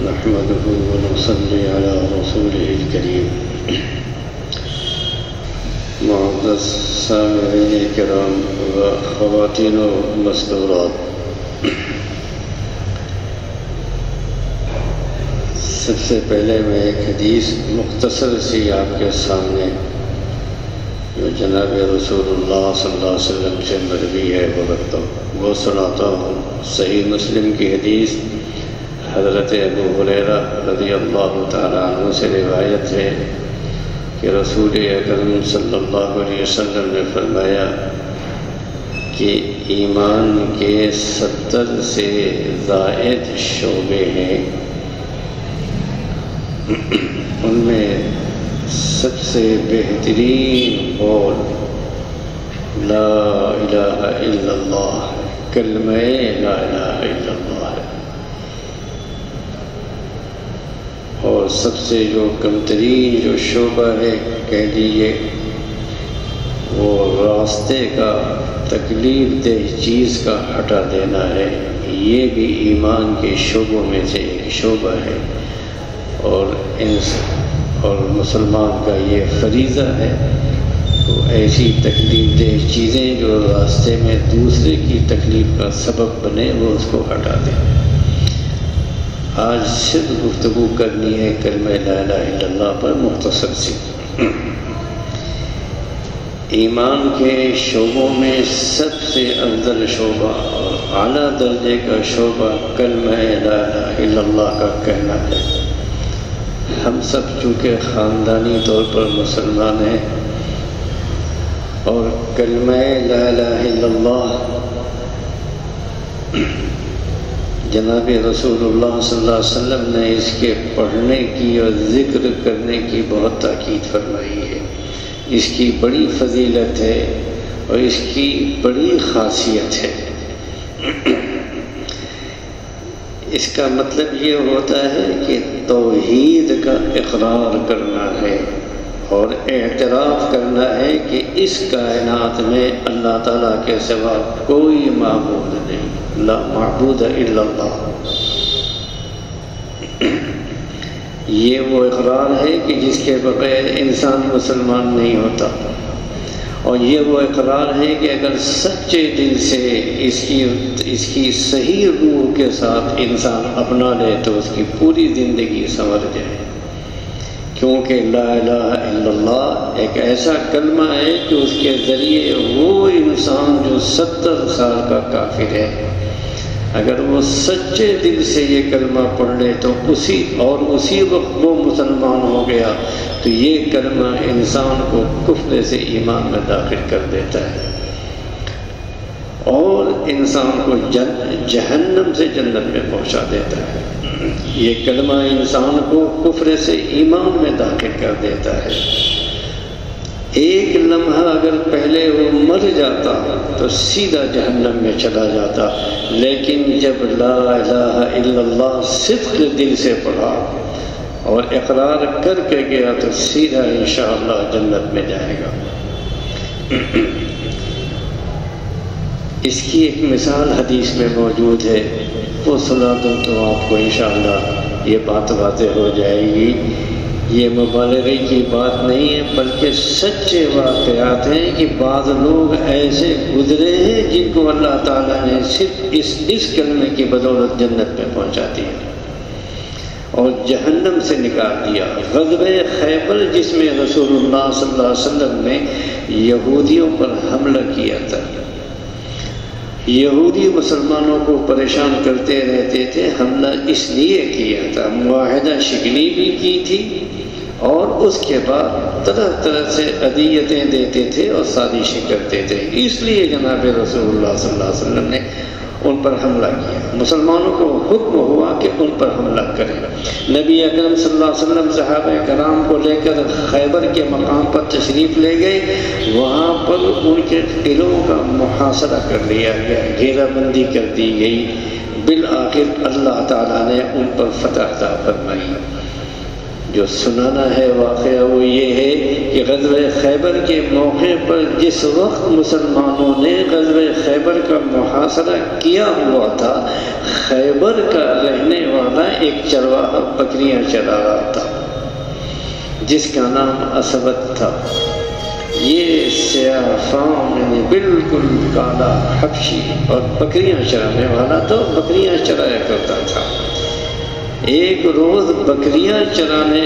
نحمده ونصلي على رسوله الكريم. معزز سامعین کرام و خواتین و مستورات، سب سے پہلے میں ایک حدیث مختصر سی آپ کے سامنے جو جناب رسول اللہ صلی اللہ علیہ وسلم سے مروی ہے وہ سناتا ہوں. صحیح مسلم کی حدیث حضرت ابو ہریرہ رضی اللہ تعالیٰ عنہ سے روایت ہے کہ رسول اکرم صلی اللہ علیہ وسلم نے فرمایا کہ ایمان کے 70 سے زائد شعبے ہیں. ان میں سب سے بہترین قول لا الہ الا اللہ، کلمہ لا الہ الا اللہ ہے، اور سب سے جو کمترین جو شعبہ ہے کہہ لیجیے وہ راستے کا تکلیف دہ چیز کا ہٹا دینا ہے. یہ بھی ایمان کے شعبوں میں سے ایک شعبہ ہے، اور مسلمان کا یہ فریضہ ہے تو ایسی تکلیف دہ چیزیں جو راستے میں دوسرے کی تکلیف کا سبب بنے وہ اس کو ہٹا دیں. آج صرف گفتگو کرنی ہے کلمہ لا الہ الا اللہ پر مختصر سی. ایمان کے شعبوں میں سب سے افضل شعبہ اور اعلیٰ درجے کا شعبہ کلمہ لا الہ الا اللہ کا کہنا ہے. ہم سب چونکہ خاندانی طور پر مسلمان ہیں اور کلمہ لا الہ الا اللہ جناب رسول اللہ صلی اللہ علیہ وسلم نے اس کے پڑھنے کی اور ذکر کرنے کی بہت تاکید فرمائی ہے. اس کی بڑی فضیلت ہے اور اس کی بڑی خاصیت ہے. اس کا مطلب یہ ہوتا ہے کہ توحید کا اقرار کرنا ہے اور اعتراف کرنا ہے کہ اس کائنات میں اللہ تعالیٰ کے سوا کوئی معبود نہیں، لا معبود الا اللہ. یہ وہ اقرار ہے کہ جس کے بغیر انسان مسلمان نہیں ہوتا، اور یہ وہ اقرار ہے کہ اگر سچے دل سے اس کی صحیح روح کے ساتھ انسان اپنا لے تو اس کی پوری زندگی سنور جائے. کیونکہ لا الہ الا اللہ ایک ایسا کلمہ ہے کہ اس کے ذریعے وہ انسان جو 70 سال کا کافر ہے، اگر وہ سچے دل سے یہ کلمہ پڑھ لے تو اسی وقت وہ مسلمان ہو گیا تو یہ کلمہ انسان کو کفر سے ایمان میں داخل کر دیتا ہے اور انسان کو جہنم سے جنت میں پہنچا دیتا ہے. یہ کلمہ انسان کو کفر سے ایمان میں داخل کر دیتا ہے. ایک لمحہ اگر پہلے وہ مر جاتا تو سیدھا جہنم میں چلا جاتا، لیکن جب لا الہ الا اللہ صدق دل سے پڑھا اور اقرار کر کے گیا تو سیدھا انشاءاللہ جنت میں جائے گا. اس کی ایک مثال حدیث میں موجود ہے، وہ سنا دوں تو آپ کو انشاءاللہ یہ بات واضح ہو جائے گی. یہ مبالغے کی بات نہیں ہے بلکہ سچے واقعات ہیں کہ بعض لوگ ایسے گزرے ہیں جن کو اللہ تعالیٰ نے صرف اس کلمے کی بدولت جنت میں پہنچا دیا اور جہنم سے نکال دیا. غزوہ خیبر جس میں رسول اللہ صلی اللہ علیہ وسلم نے یہودیوں پر حملہ کیا تھا، یہودی مسلمانوں کو پریشان کرتے رہتے تھے، حملہ اس لیے کیا تھا، معاہدہ شکنی بھی کی تھی اور اس کے بعد طرح طرح سے اذیتیں دیتے تھے اور سازشیں کرتے تھے. اس لیے جناب رسول اللہ صلی اللہ علیہ وسلم نے ان پر حملہ کیا. مسلمانوں کو حکم ہوا کہ ان پر حملہ کریں. نبی اکرم صلی اللہ علیہ وسلم صحابہ کرام کو لے کر خیبر کے مقام پر تشریف لے گئے. وہاں پر ان کے قلعوں کا محاصرہ کر لیا گیا، گھیرا بندی کر دی گئی. بالآخر اللہ تعالیٰ نے ان پر فتح عطا فرمائی. جو سنانا ہے واقعہ وہ یہ ہے کہ غزوہ خیبر کے موقع پر جس وقت مسلمانوں نے غزوہ خیبر کا محاصرہ کیا ہوا تھا، خیبر کا رہنے والا ایک چرواہا بکریاں چرا رہا تھا جس کا نام اسود تھا۔ یہ سیاہ فام یعنی بالکل کالا حبشی اور بکریاں چرانے والا تو بکریاں چرایا کرتا تھا۔ ایک روز بکریاں چرانے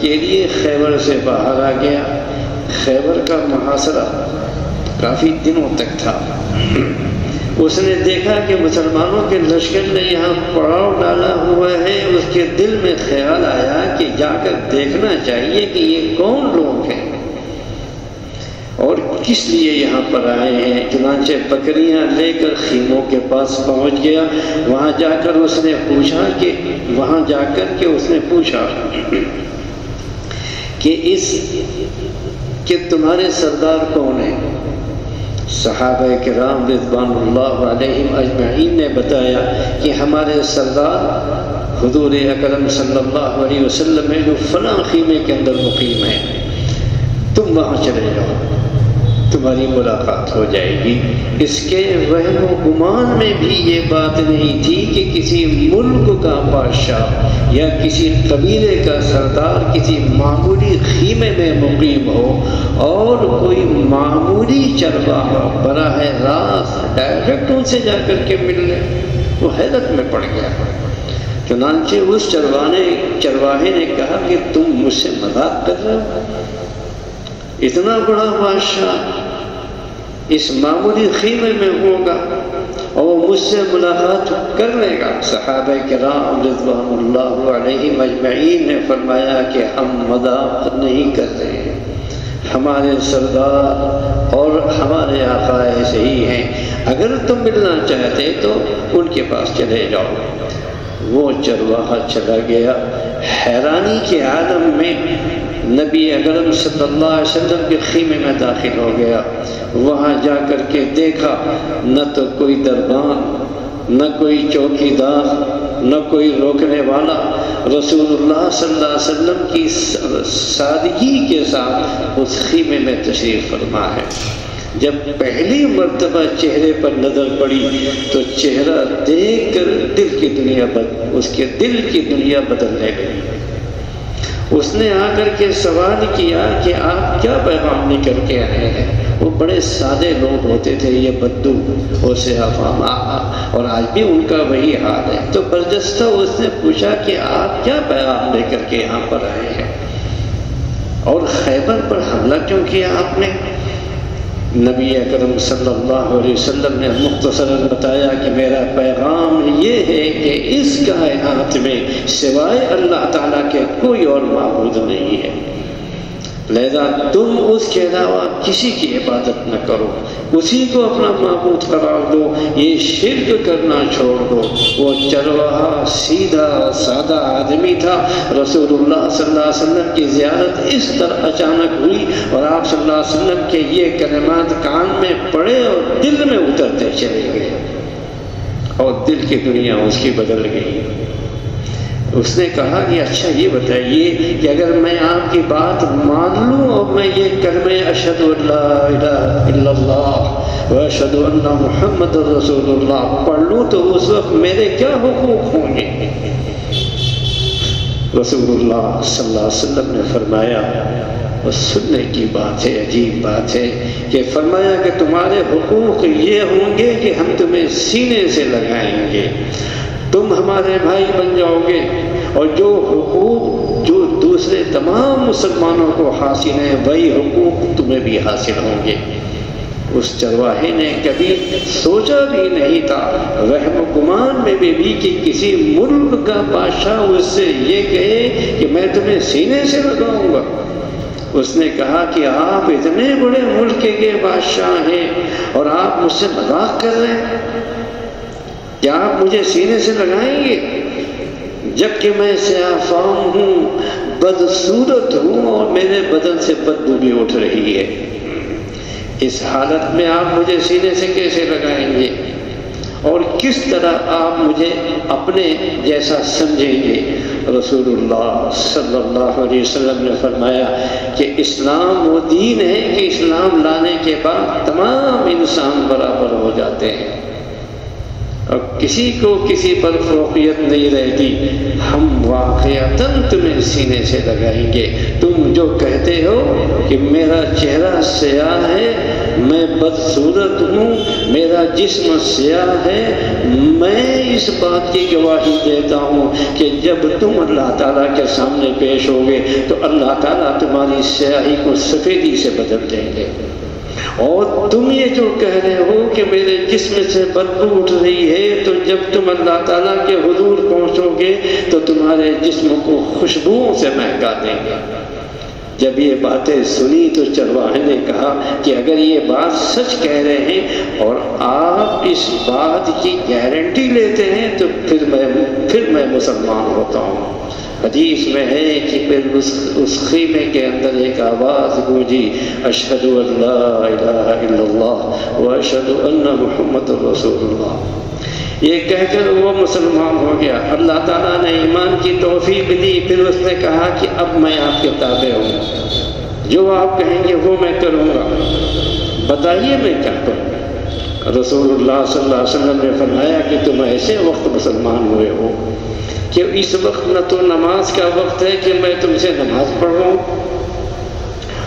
کے لیے خیبر سے باہر آ گیا۔ خیبر کا محاصرہ کافی دنوں تک تھا۔ اس نے دیکھا کہ مسلمانوں کے لشکر نے یہاں پڑاؤ ڈالا ہوا ہے۔ اس کے دل میں خیال آیا کہ جا کر دیکھنا چاہیے کہ یہ کون لوگ ہیں اور کس لیے یہاں پر آئے ہیں۔ چنانچہ بکریاں لے کر خیموں کے پاس پہنچ گیا۔ وہاں جا کر اس نے پوچھا کہ تمہارے سردار کون ہیں؟ صحابہ کرام رضوان اللہ علیہم اجمعین نے بتایا کہ ہمارے سردار حضور اکرم صلی اللہ علیہ وسلم ہیں جو فلاں خیمے کے اندر مقیم ہیں، تم وہاں چلے جاؤ، تمہاری ملاقات ہو جائے گی۔ اس کے وہم و گمان میں بھی یہ بات نہیں تھی کہ کسی ملک کا بادشاہ یا کسی قبیلے کا سردار کسی معمولی خیمے میں مقیم ہو اور کوئی معمولی چرواہا براہ راست ڈائریکٹ ان سے جا کر کے مل لے۔ وہ حیرت میں پڑ گیا۔ چنانچہ اس چرواہے نے کہا کہ تم مجھ سے مذاق کر رہے ہو؟ اتنا بڑا بادشاہ اس معمولی خیمے میں ہوگا اور وہ مجھ سے ملاقات کر لے گا؟ صحابہ کرام رضوان اللہ علیہم اجمعین نے فرمایا کہ ہم مذاق نہیں کر رہے ہیں، ہمارے سردار اور ہمارے آقا ایسے ہی ہیں، اگر تم ملنا چاہتے تو ان کے پاس چلے جاؤ۔ وہ چرواہا چلا گیا۔ حیرانی کے عالم میں نبی اکرم صلی اللہ علیہ وسلم کے خیمے میں داخل ہو گیا۔ وہاں جا کر کے دیکھا نہ تو کوئی دربان، نہ کوئی چوکی دار، نہ کوئی روکنے والا۔ رسول اللہ صلی اللہ علیہ وسلم کی سادگی کے ساتھ اس خیمے میں تشریف فرما ہے۔ جب پہلی مرتبہ چہرے پر نظر پڑی تو چہرہ دیکھ کر اس کے دل کی دنیا بدلنے لگی۔ اس نے آ کر کے سوال کیا کہ آپ کیا پیغام لے کر کے آئے ہیں؟ وہ بڑے سادے لوگ ہوتے تھے، یہ بدو اور سیافام، اور آج بھی ان کا وہی حال ہے۔ تو برجستہ اس نے پوچھا کہ آپ کیا پیغام لے کر کے یہاں پر آئے ہیں اور خیبر پر حملہ کیوں کیا آپ نے؟ نبی اکرم صلی اللہ علیہ وسلم نے مختصراً بتایا کہ میرا پیغام یہ ہے کہ اس کائنات میں سوائے اللہ تعالیٰ کے کوئی اور معبود نہیں ہے، لہذا تم اس کے علاوہ کسی کی عبادت نہ کرو، اسی کو اپنا معبود قرار دو، یہ شرک کرنا چھوڑ دو۔ وہ چرواہا سیدھا سادہ آدمی تھا۔ رسول اللہ صلی اللہ علیہ وسلم کی زیارت اس طرح اچانک ہوئی اور آپ صلی اللہ علیہ وسلم کے یہ کلمات کان میں پڑے اور دل میں اترتے چلے گئے اور دل کی دنیا اس کی بدل گئی۔ اس نے کہا کہ اچھا یہ بتائیے کہ اگر میں آپ کی بات مان لوں اور میں یہ کلمہ اشہد ان لا الہ الا اللہ و اشہد ان محمد رسول اللہ پڑھ لوں تو اس وقت میرے کیا حقوق ہوں گے؟ رسول اللہ صلی اللہ علیہ وسلم نے فرمایا، اور سننے کی بات ہے، عجیب بات ہے کہ فرمایا کہ تمہارے حقوق یہ ہوں گے کہ ہم تمہیں سینے سے لگائیں گے، تم ہمارے بھائی بن جاؤ گے، اور جو حقوق جو دوسرے تمام مسلمانوں کو حاصل ہیں وہی حقوق تمہیں بھی حاصل ہوں گے۔ اس چرواہے نے کبھی سوچا بھی نہیں تھا، وہم و گمان میں بھی کہ کسی ملک کا بادشاہ اس سے یہ کہے کہ میں تمہیں سینے سے لگاؤں گا۔ اس نے کہا کہ آپ اتنے بڑے ملک کے بادشاہ ہیں اور آپ مجھ سے مذاق کر رہے ہیں، کیا آپ مجھے سینے سے لگائیں گے؟ جبکہ میں سیاہ فام ہوں، بدصورت ہوں اور میرے بدن سے بدبو بھی اٹھ رہی ہے، اس حالت میں آپ مجھے سینے سے کیسے لگائیں گے؟ اور کس طرح آپ مجھے اپنے جیسا سمجھیں گے؟ رسول اللہ صلی اللہ علیہ وسلم نے فرمایا کہ اسلام وہ دین ہے کہ اسلام لانے کے بعد تمام انسان برابر ہو جاتے ہیں اور کسی کو کسی پر فوقیت نہیں رہتی. ہم واقعتاً تمہیں سینے سے لگائیں گے. تم جو کہتے ہو کہ میرا چہرہ سیاہ ہے، میں بدصورت ہوں، میرا جسم سیاہ ہے، میں اس بات کی گواہی دیتا ہوں کہ جب تم اللہ تعالیٰ کے سامنے پیش ہوگے تو اللہ تعالیٰ تمہاری سیاہی کو سفیدی سے بدل دیں گے. اور تم یہ جو کہہ رہے ہو کہ میرے جسم سے بدبو اٹھ رہی ہے، تو جب تم اللہ تعالیٰ کے حضور پہنچو گے تو تمہارے جسم کو خوشبوؤں سے مہکا دیں گے. جب یہ باتیں سنی تو چرواہے نے کہا کہ اگر یہ بات سچ کہہ رہے ہیں اور آپ اس بات کی گارنٹی لیتے ہیں تو پھر میں مسلمان ہوتا ہوں. حدیث میں ہے کہ پھر اس خیمے کے اندر ایک آواز گونجی، اشہد ان لا الہ الا اللہ و اشہد ان محمد رسول اللہ. یہ کہہ کر وہ مسلمان ہو گیا. اللہ تعالیٰ نے ایمان کی توفیق دی. پھر اس نے کہا کہ اب میں آپ کے تابع ہوں، جو آپ کہیں گے وہ میں کروں گا، بتائیے میں کیا کروں. رسول اللہ صلی اللہ علیہ وسلم نے فرمایا کہ تم ایسے وقت مسلمان ہوئے ہو کہ اس وقت نہ تو نماز کا وقت ہے کہ میں تم سے نماز پڑھوں،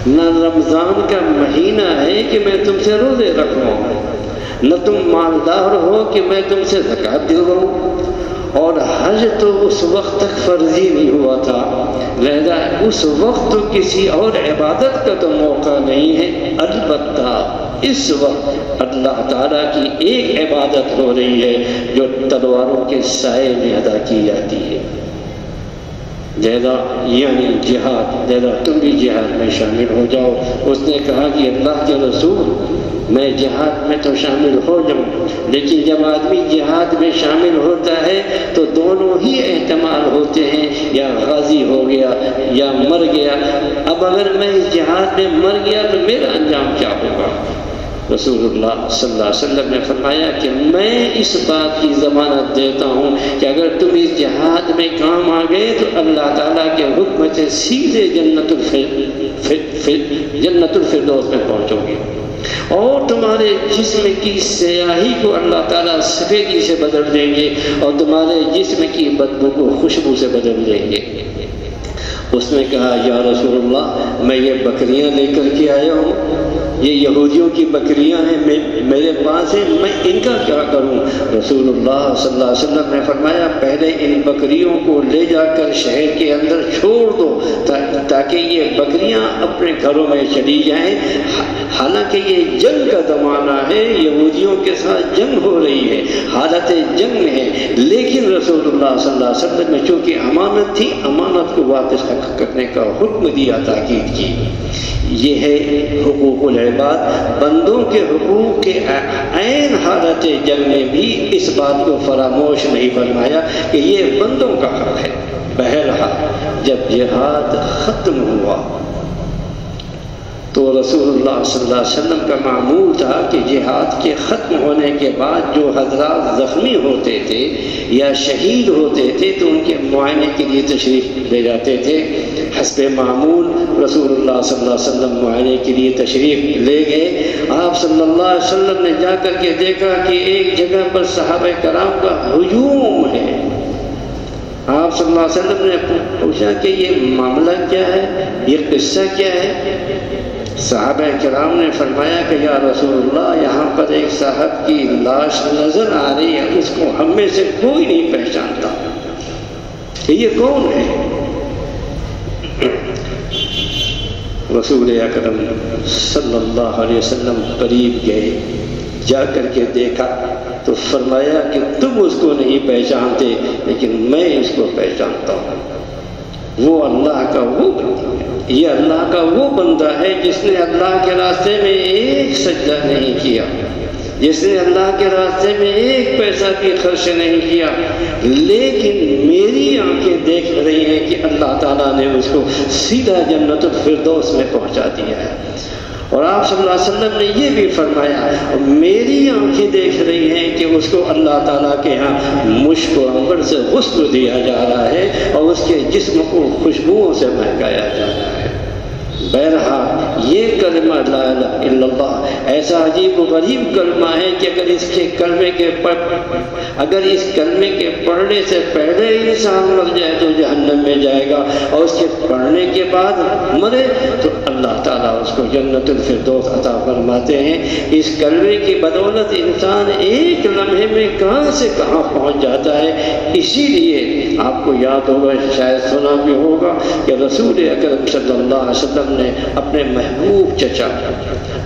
نہ رمضان کا مہینہ ہے کہ میں تم سے روزے رکھوں، نہ تم مالدار ہو کہ میں تم سے زکوٰۃ دلواؤں. اور حج تو اس وقت تک فرض ہی نہیں ہوا تھا، لہذا اس وقت تو کسی اور عبادت کا تو موقع نہیں ہے. البتہ اس وقت اللہ تعالیٰ کی ایک عبادت ہو رہی ہے جو تلواروں کے سائے میں ادا کی جاتی ہے، یعنی جہاد. لہذا تم بھی جہاد میں شامل ہو جاؤ. اس نے کہا کہ اللہ کے رسول، میں جہاد میں تو شامل ہو جاؤں، لیکن جب آدمی جہاد میں شامل ہوتا ہے تو دونوں ہی احتمال ہوتے ہیں، یا غازی ہو گیا یا مر گیا. اب اگر میں اس جہاد میں مر گیا تو میرا انجام کیا ہوگا؟ رسول اللہ صلی اللہ علیہ وسلم نے فرمایا کہ میں اس بات کی ضمانت دیتا ہوں کہ اگر تم اس جہاد میں کام آ گئے تو اللہ تعالیٰ کے حکم سے سیدھے جنت الفردوس میں پہنچو گے، اور تمہارے جسم کی سیاہی کو اللہ تعالیٰ سفیدی سے بدل دیں گے، اور تمہارے جسم کی بدبو کو خوشبو سے بدل دیں گے. اس نے کہا یا رسول اللہ، میں یہ بکریاں لے کر کے آیا ہوں، یہ یہودیوں کی بکریاں ہیں میرے پاس ہیں، میں ان کا کیا کروں؟ رسول اللہ صلی اللہ علیہ وسلم نے فرمایا پہلے ان بکریوں کو لے جا کر شہر کے اندر چھوڑ دو تاکہ یہ بکریاں اپنے گھروں میں چلی جائیں. حالانکہ یہ جنگ کا زمانہ ہے، یہودیوں کے ساتھ جنگ ہو رہی ہے، حالت جنگ میں ہے، لیکن رسول اللہ صلی اللہ علیہ وسلم نے چونکہ امانت تھی، امانت کو واپس کرنے کا حکم دیا، تاکید کی. یہ ہے حقوق العباد. بندوں کے حقوق کے عین حالت جنگ میں بھی اس بات کو فراموش نہیں فرمایا کہ یہ بندوں کا حق ہے. بہرحال جب جہاد ختم ہوا تو رسول اللہ صلی اللہ علیہ وسلم کا معمول تھا کہ جہاد کے ختم ہونے کے بعد جو حضرات زخمی ہوتے تھے یا شہید ہوتے تھے تو ان کے معائنے کے لیے تشریف لے جاتے تھے. حسب معمول رسول اللہ صلی اللہ علیہ وسلم معائنے کے لیے تشریف لے گئے. آپ صلی اللہ علیہ وسلم نے جا کر کے دیکھا کہ ایک جگہ پر صحابہ کرام کا ہجوم ہے. آپ صلی اللہ علیہ وسلم نے پوچھا کہ یہ معاملہ کیا ہے، یہ قصہ کیا ہے؟ صحابہ کرام نے فرمایا کہ یا رسول اللہ، یہاں پر ایک صاحب کی لاش نظر آ رہی ہے، اس کو ہم میں سے کوئی نہیں پہچانتا کہ یہ کون ہے. رسول اکرم صلی اللہ علیہ وسلم قریب گئے، جا کر کے دیکھا تو فرمایا کہ تم اس کو نہیں پہچانتے لیکن میں اس کو پہچانتا ہوں. وہ اللہ کا وہ بندہ ہے، یہ اللہ کا وہ بندہ ہے جس نے اللہ کے راستے میں ایک سجدہ نہیں کیا، جس نے اللہ کے راستے میں ایک پیسہ بھی خرچ نہیں کیا، لیکن میری آنکھیں دیکھ رہی ہیں کہ اللہ تعالیٰ نے اس کو سیدھا جنت الفردوس میں پہنچا دیا ہے. اور آپ صلی اللہ علیہ وسلم نے یہ بھی فرمایا میری آنکھیں دیکھ رہی ہیں کہ اس کو اللہ تعالیٰ کے ہاں مشک و عنبر سے غسل دیا جا رہا ہے اور اس کے جسم کو خوشبوؤں سے مہکایا جا رہا ہے۔ بہرحال یہ کلمہ لا الہ الا اللہ ایسا عجیب و غریب کلمہ ہے کہ اگر اس کلمے کے پڑھنے سے پہلے انسان مر جائے تو جہنم میں جائے گا، اور اس کے پڑھنے کے بعد مرے تو اللہ تعالیٰ اس کو جنت الفردوس عطا فرماتے ہیں۔ اس کلمے کی بدولت انسان ایک لمحے میں کہاں سے کہاں پہنچ جاتا ہے۔ اسی لیے آپ کو یاد ہوگا، شاید سنا بھی ہوگا کہ رسول اکرم صلی اللہ علیہ وسلم نے اپنے محبوب چچا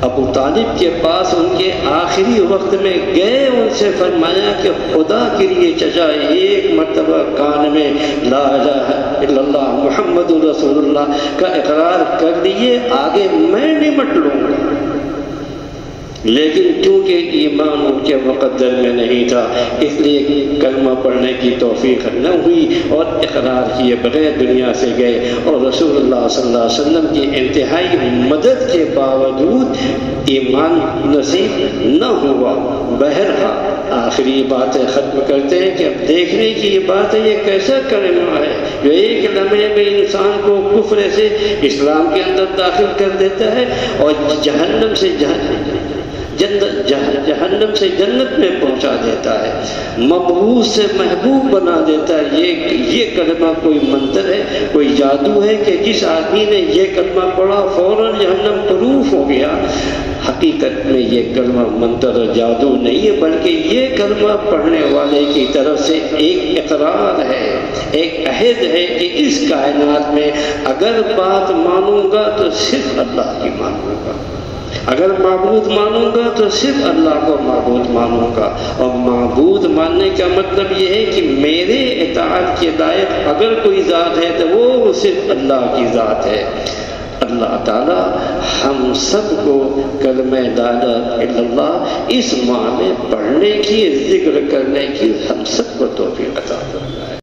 ابو طالب کے پاس ان کے آخری وقت میں گئے، ان سے فرمایا کہ خدا کے لیے چچا ایک مرتبہ کان میں لا الہ الا اللہ محمد رسول اللہ کا اقرار کر لیے، آگے میں نمٹ لوں گا۔ لیکن چونکہ ایمان ان کے مقدر میں نہیں تھا، اس لیے کلمہ پڑھنے کی توفیق نہ ہوئی اور اقرار کیے بغیر دنیا سے گئے، اور رسول اللہ صلی اللہ علیہ وسلم کی انتہائی مدد کے باوجود ایمان نصیب نہ ہوا۔ بہرحال آخری باتیں ختم کرتے ہیں کہ اب دیکھنے کی یہ بات ہے، یہ کیسا کلمہ ہے جو ایک لمحے میں انسان کو کفر سے اسلام کے اندر داخل کر دیتا ہے اور جہنم سے جنت میں پہنچا دیتا ہے، مبغوض سے محبوب بنا دیتا ہے۔ یہ کلمہ کوئی منتر ہے، کوئی جادو ہے کہ جس آدمی نے یہ کلمہ پڑھا فوراً جہنم پروف ہو گیا۔ حقیقت میں یہ کلمہ منتر اور جادو نہیں ہے، بلکہ یہ کلمہ پڑھنے والے کی طرف سے ایک اقرار ہے، ایک عہد ہے کہ اس کائنات میں اگر بات مانوں گا تو صرف اللہ کی مانوں گا، اگر معبود مانوں گا تو صرف اللہ کو معبود مانوں گا، اور معبود ماننے کا مطلب یہ ہے کہ میرے اطاعت کے لائق اگر کوئی ذات ہے تو وہ صرف اللہ کی ذات ہے۔ اللہ تعالی ہم سب کو کلمہ لا الہ الا اللہ اس معنی پڑھنے کی، ذکر کرنے کی ہم سب کو توفیق عطا فرمائے۔